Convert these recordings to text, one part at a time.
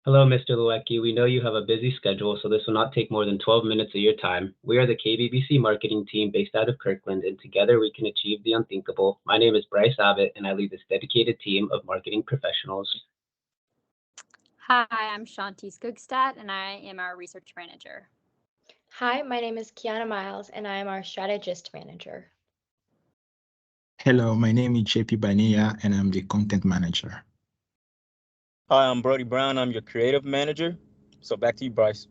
Hello, Mr. Luecki. We know you have a busy schedule, so this will not take more than 12 minutes of your time. We are the KBBC marketing team based out of Kirkland, and together we can achieve the unthinkable. My name is Bryce Abbott, and I lead this dedicated team of marketing professionals. Hi, I'm Shanti Skugstad, and I am our research manager. Hi, my name is Kiana Miles, and I am our strategist manager. Hello, my name is JP Bania, and I'm the content manager. Hi, I'm Brody Brown. I'm your creative manager. So back to you, Bryce.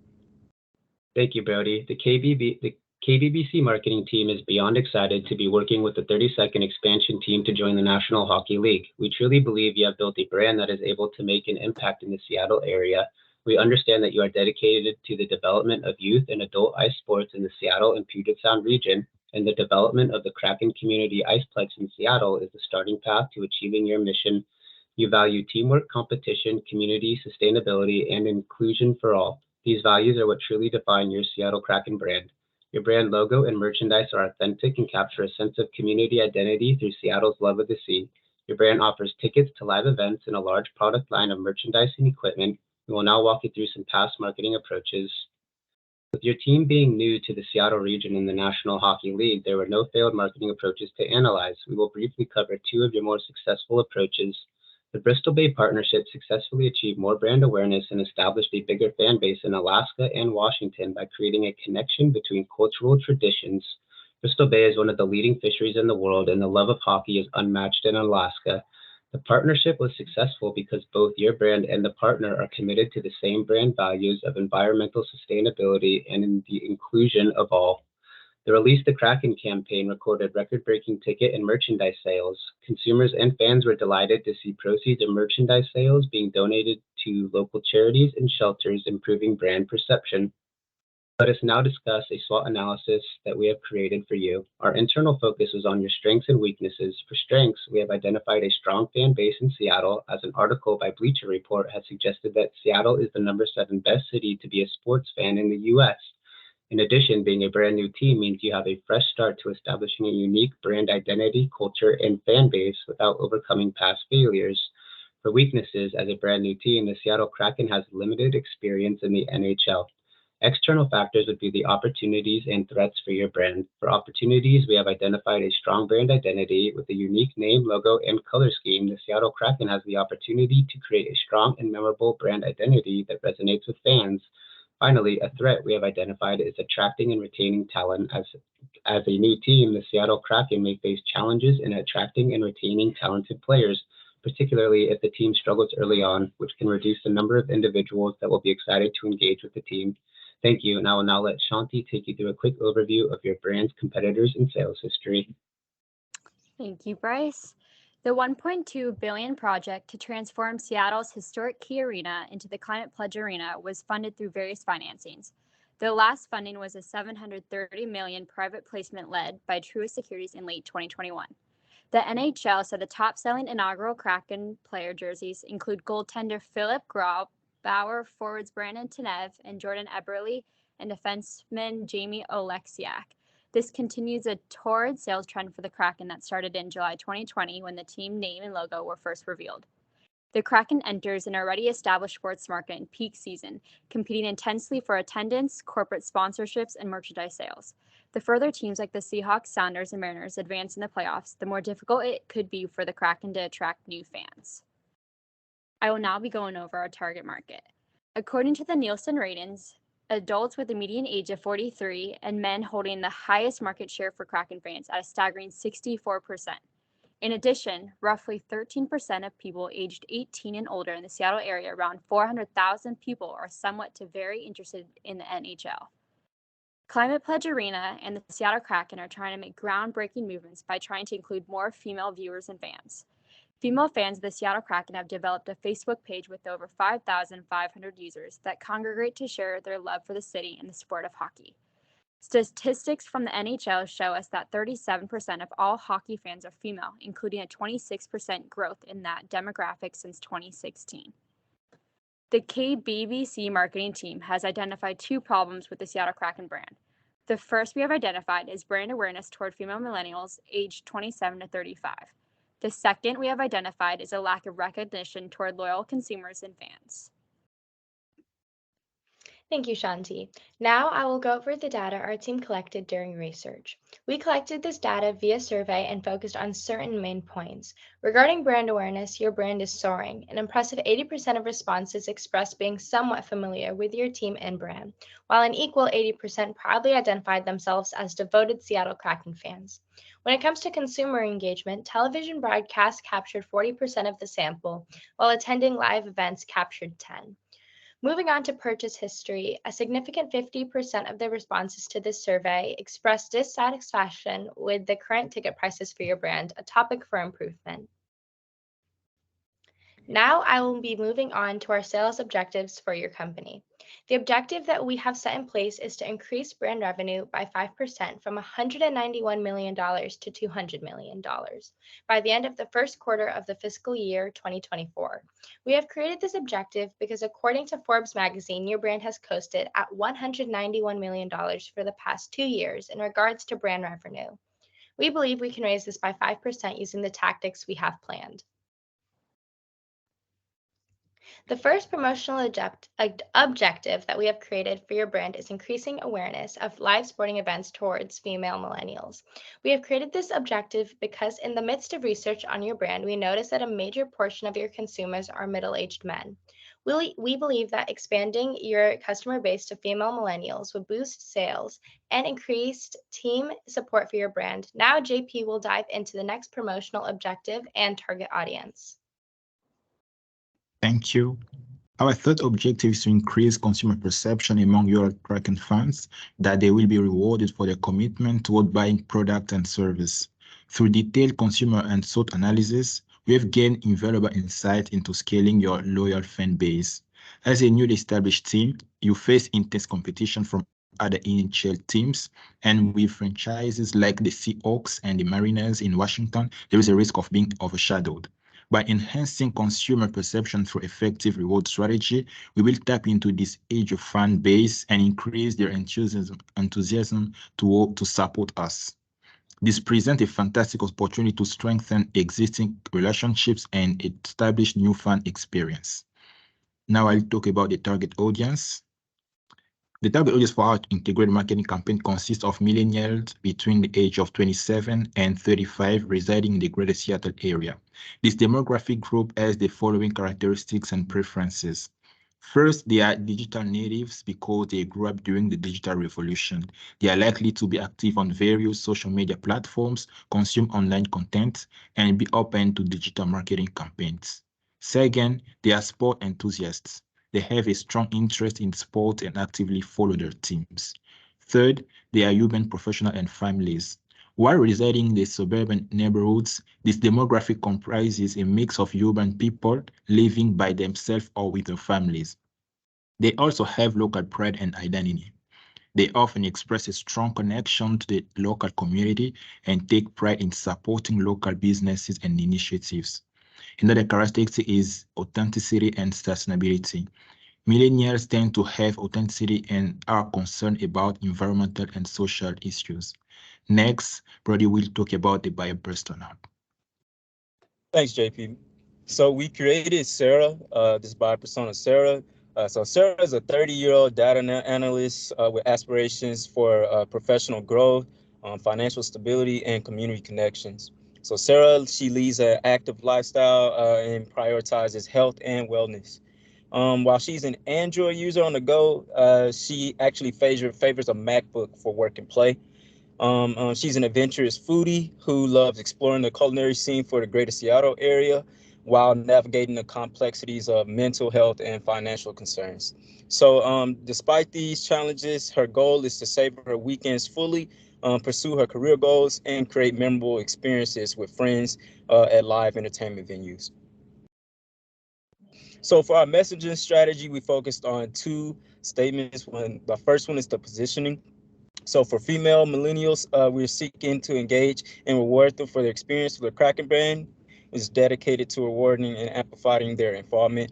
Thank you, Brody. The KBBC marketing team is beyond excited to be working with the 32nd expansion team to join the National Hockey League. We truly believe you have built a brand that is able to make an impact in the Seattle area. We understand that you are dedicated to the development of youth and adult ice sports in the Seattle and Puget Sound region, and the development of the Kraken Community Iceplex in Seattle is the starting path to achieving your mission. You value teamwork, competition, community, sustainability, and inclusion for all. These values are what truly define your Seattle Kraken brand. Your brand logo and merchandise are authentic and capture a sense of community identity through Seattle's love of the sea. Your brand offers tickets to live events and a large product line of merchandise and equipment. We will now walk you through some past marketing approaches. With your team being new to the Seattle region in the National Hockey League, there were no failed marketing approaches to analyze. We will briefly cover two of your more successful approaches. The Bristol Bay Partnership successfully achieved more brand awareness and established a bigger fan base in Alaska and Washington by creating a connection between cultural traditions. Bristol Bay is one of the leading fisheries in the world, and the love of hockey is unmatched in Alaska. The partnership was successful because both your brand and the partner are committed to the same brand values of environmental sustainability and in the inclusion of all. The Release the Kraken campaign recorded record-breaking ticket and merchandise sales. Consumers and fans were delighted to see proceeds of merchandise sales being donated to local charities and shelters, improving brand perception. Let us now discuss a SWOT analysis that we have created for you. Our internal focus was on your strengths and weaknesses. For strengths, we have identified a strong fan base in Seattle, as an article by Bleacher Report has suggested that Seattle is the #7 best city to be a sports fan in the US. In addition, being a brand new team means you have a fresh start to establishing a unique brand identity, culture, and fan base without overcoming past failures. For weaknesses, as a brand new team, the Seattle Kraken has limited experience in the NHL. External factors would be the opportunities and threats for your brand. For opportunities, we have identified a strong brand identity with a unique name, logo, and color scheme. The Seattle Kraken has the opportunity to create a strong and memorable brand identity that resonates with fans. Finally, a threat we have identified is attracting and retaining talent. As a new team, the Seattle Kraken may face challenges in attracting and retaining talented players, particularly if the team struggles early on, which can reduce the number of individuals that will be excited to engage with the team. Thank you, and I will now let Shanti take you through a quick overview of your brand's competitors and sales history. Thank you, Bryce. The $1.2 billion project to transform Seattle's historic Key Arena into the Climate Pledge Arena was funded through various financings. The last funding was a $730 million private placement led by Truist Securities in late 2021. The NHL said the top-selling inaugural Kraken player jerseys include goaltender Philip Grauer, forwards Brandon Tanev and Jordan Eberle, and defenseman Jamie Oleksiak. This continues a torrid sales trend for the Kraken that started in July 2020 when the team name and logo were first revealed. The Kraken enters an already established sports market in peak season, competing intensely for attendance, corporate sponsorships, and merchandise sales. The further teams like the Seahawks, Sounders, and Mariners advance in the playoffs, the more difficult it could be for the Kraken to attract new fans. I will now be going over our target market. According to the Nielsen ratings, adults with a median age of 43 and men holding the highest market share for Kraken fans at a staggering 64%. In addition, roughly 13% of people aged 18 and older in the Seattle area, around 400,000 people, are somewhat to very interested in the NHL. Climate Pledge Arena and the Seattle Kraken are trying to make groundbreaking movements by trying to include more female viewers and fans. Female fans of the Seattle Kraken have developed a Facebook page with over 5,500 users that congregate to share their love for the city and the sport of hockey. Statistics from the NHL show us that 37% of all hockey fans are female, including a 26% growth in that demographic since 2016. The KBBC marketing team has identified two problems with the Seattle Kraken brand. The first we have identified is brand awareness toward female millennials aged 27 to 35. The second we have identified is a lack of recognition toward loyal consumers and fans. Thank you, Shanti. Now I will go over the data our team collected during research. We collected this data via survey and focused on certain main points. Regarding brand awareness, your brand is soaring. An impressive 80% of responses expressed being somewhat familiar with your team and brand, while an equal 80% proudly identified themselves as devoted Seattle Kraken fans. When it comes to consumer engagement, television broadcasts captured 40% of the sample, while attending live events captured 10%. Moving on to purchase history, a significant 50% of the responses to this survey expressed dissatisfaction with the current ticket prices for your brand, a topic for improvement. Now I will be moving on to our sales objectives for your company. The objective that we have set in place is to increase brand revenue by 5% from $191 million to $200 million by the end of the first quarter of the fiscal year 2024. We have created this objective because according to Forbes magazine, your brand has coasted at $191 million for the past 2 years in regards to brand revenue. We believe we can raise this by 5% using the tactics we have planned. The first promotional objective that we have created for your brand is increasing awareness of live sporting events towards female millennials. We have created this objective because in the midst of research on your brand, we noticed that a major portion of your consumers are middle-aged men. We believe that expanding your customer base to female millennials would boost sales and increased team support for your brand. Now JP will dive into the next promotional objective and target audience. Thank you. Our third objective is to increase consumer perception among your Kraken fans that they will be rewarded for their commitment toward buying product and service. Through detailed consumer and SWOT analysis, we have gained invaluable insight into scaling your loyal fan base. As a newly established team, you face intense competition from other NHL teams, and with franchises like the Seahawks and the Mariners in Washington, there is a risk of being overshadowed. By enhancing consumer perception through effective reward strategy, we will tap into this age of fan base and increase their enthusiasm to support us. This presents a fantastic opportunity to strengthen existing relationships and establish new fan experience. Now I'll talk about the target audience. The target audience for our integrated marketing campaign consists of millennials between the age of 27 and 35 residing in the greater Seattle area. This demographic group has the following characteristics and preferences. First, they are digital natives because they grew up during the digital revolution. They are likely to be active on various social media platforms, consume online content, and be open to digital marketing campaigns. Second, they are sport enthusiasts. They have a strong interest in sport and actively follow their teams. Third, they are urban professionals and families. While residing in the suburban neighborhoods, this demographic comprises a mix of urban people living by themselves or with their families. They also have local pride and identity. They often express a strong connection to the local community and take pride in supporting local businesses and initiatives. Another characteristic is authenticity and sustainability. Millennials tend to have authenticity and are concerned about environmental and social issues. Next, Brody will talk about the buyer persona. Thanks, JP. So we created Sarah, this buyer persona, Sarah. So Sarah is a 30-year-old data analyst with aspirations for professional growth, financial stability, and community connections. So Sarah, she leads an active lifestyle and prioritizes health and wellness. While she's an Android user on the go, she actually favors a MacBook for work and play. She's an adventurous foodie who loves exploring the culinary scene for the greater Seattle area while navigating the complexities of mental health and financial concerns. So despite these challenges, her goal is to savor her weekends fully, pursue her career goals, and create memorable experiences with friends at live entertainment venues. So for our messaging strategy, we focused on two statements. The first one is the positioning. So for female millennials, we're seeking to engage and reward them for their experience with the Kraken brand. Is dedicated to rewarding and amplifying their involvement,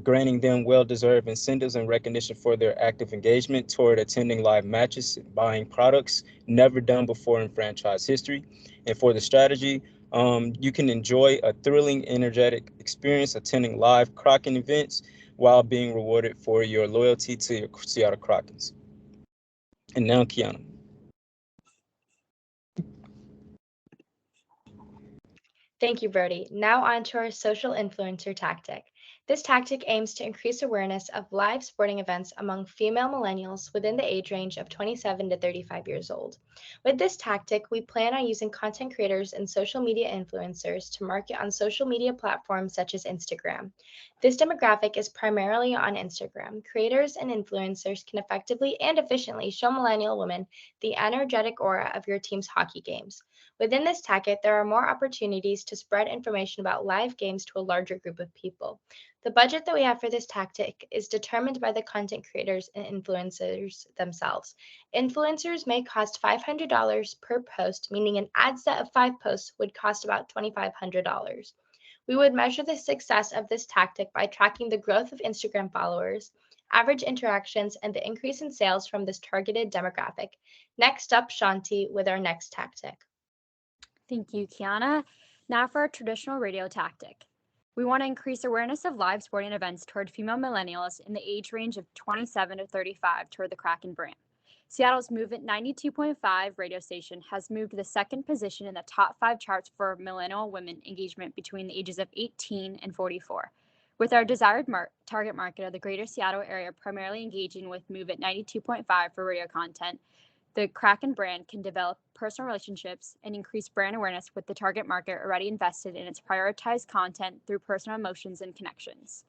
granting them well-deserved incentives and recognition for their active engagement toward attending live matches, buying products never done before in franchise history. And for the strategy, You can enjoy a thrilling, energetic experience attending live Kraken events while being rewarded for your loyalty to your Seattle Krakens. And now, Kiana. Thank you, Brody. Now on to our social influencer tactic. This tactic aims to increase awareness of live sporting events among female millennials within the age range of 27 to 35 years old. With this tactic, we plan on using content creators and social media influencers to market on social media platforms such as Instagram. This demographic is primarily on Instagram. Creators and influencers can effectively and efficiently show millennial women the energetic aura of your team's hockey games. Within this tactic, there are more opportunities to spread information about live games to a larger group of people. The budget that we have for this tactic is determined by the content creators and influencers themselves. Influencers may cost $500 per post, meaning an ad set of 5 posts would cost about $2,500. We would measure the success of this tactic by tracking the growth of Instagram followers, average interactions, and the increase in sales from this targeted demographic. Next up, Shanti with our next tactic. Thank you, Kiana. Now for our traditional radio tactic. We want to increase awareness of live sporting events toward female millennials in the age range of 27 to 35 toward the Kraken brand. Seattle's Movement 92.5 radio station has moved to the second position in the top 5 charts for millennial women engagement between the ages of 18 and 44. With our desired target market of the greater Seattle area primarily engaging with Movement 92.5 for radio content, the Kraken brand can develop personal relationships and increase brand awareness with the target market already invested in its prioritized content through personal emotions and connections.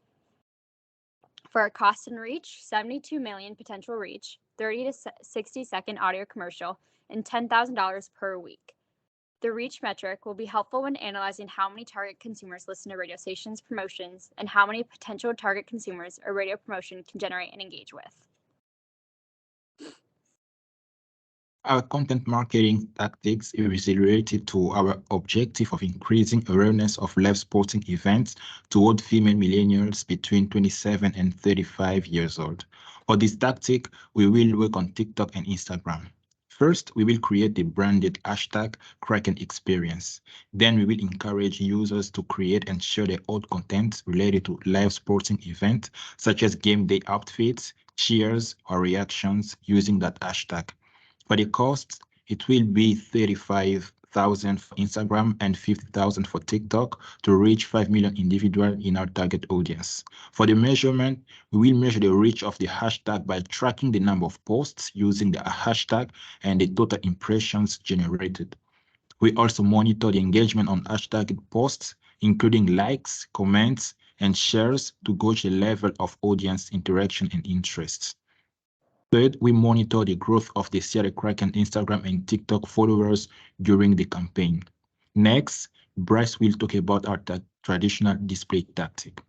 For our cost and reach, 72 million potential reach, 30 to 60 second audio commercial, and $10,000 per week. The reach metric will be helpful when analyzing how many target consumers listen to radio stations' promotions and how many potential target consumers a radio promotion can generate and engage with. Our content marketing tactics is related to our objective of increasing awareness of live sporting events toward female millennials between 27 and 35 years old. For this tactic, we will work on TikTok and Instagram. First, we will create the branded hashtag Kraken Experience. Then we will encourage users to create and share their own content related to live sporting events, such as game day outfits, cheers, or reactions using that hashtag. For the cost, it will be $35,000 for Instagram and $50,000 for TikTok to reach 5 million individuals in our target audience. For the measurement, we will measure the reach of the hashtag by tracking the number of posts using the hashtag and the total impressions generated. We also monitor the engagement on hashtag posts, including likes, comments, and shares to gauge the level of audience interaction and interest. Third, we monitor the growth of the Seattle Kraken Instagram and TikTok followers during the campaign. Next, Bryce will talk about our traditional display tactic.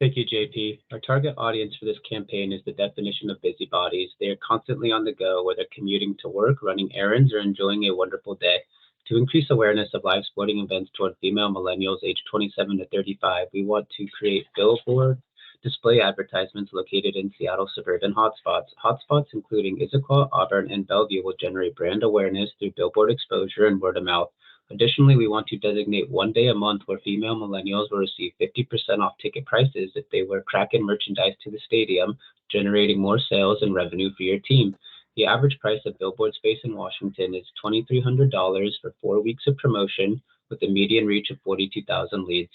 Thank you, JP. Our target audience for this campaign is the definition of busybodies. They are constantly on the go, whether commuting to work, running errands, or enjoying a wonderful day. To increase awareness of live sporting events toward female millennials aged 27 to 35, we want to create billboard display advertisements located in Seattle suburban hotspots. Hotspots including Issaquah, Auburn, and Bellevue will generate brand awareness through billboard exposure and word of mouth. Additionally, we want to designate one day a month where female millennials will receive 50% off ticket prices if they wear Kraken merchandise to the stadium, generating more sales and revenue for your team. The average price of billboard space in Washington is $2,300 for 4 weeks of promotion, with a median reach of 42,000 leads.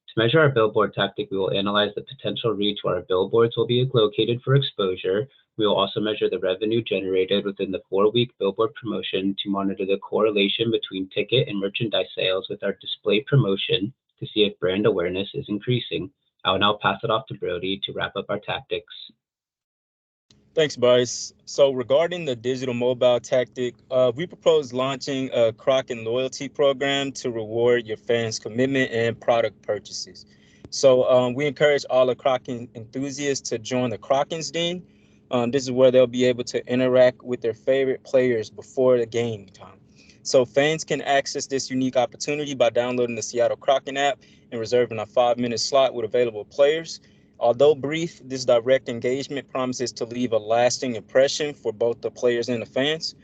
To measure our billboard tactic, we will analyze the potential reach where our billboards will be located for exposure. We will also measure the revenue generated within the 4-week billboard promotion to monitor the correlation between ticket and merchandise sales with our display promotion to see if brand awareness is increasing. I will now pass it off to Brody to wrap up our tactics. Thanks, Bryce. So regarding the digital mobile tactic, we propose launching a Kraken loyalty program to reward your fans' commitment and product purchases. So we encourage all the Kraken enthusiasts to join the Kraken's Den. This is where they'll be able to interact with their favorite players before the game time. So fans can access this unique opportunity by downloading the Seattle Kraken app and reserving a 5-minute slot with available players. Although brief, this direct engagement promises to leave a lasting impression for both the players and the fans.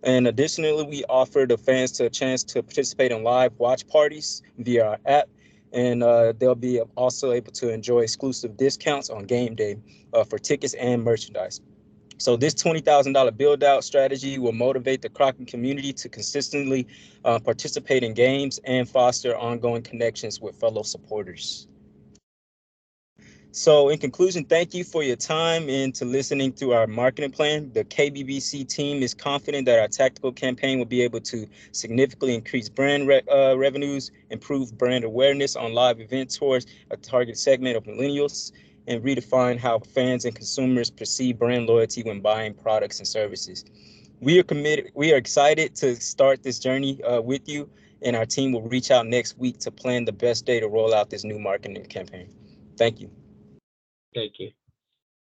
And additionally, we offer the fans a chance to participate in live watch parties via our app. And they'll be also able to enjoy exclusive discounts on game day for tickets and merchandise. So this $20,000 build out strategy will motivate the Kraken community to consistently participate in games and foster ongoing connections with fellow supporters. So in conclusion, thank you for your time and to listening to our marketing plan. The KBBC team is confident that our tactical campaign will be able to significantly increase brand revenues, improve brand awareness on live event tours, a target segment of millennials, and redefine how fans and consumers perceive brand loyalty when buying products and services. We are committed. We are excited to start this journey with you, and our team will reach out next week to plan the best day to roll out this new marketing campaign. Thank you. Thank you.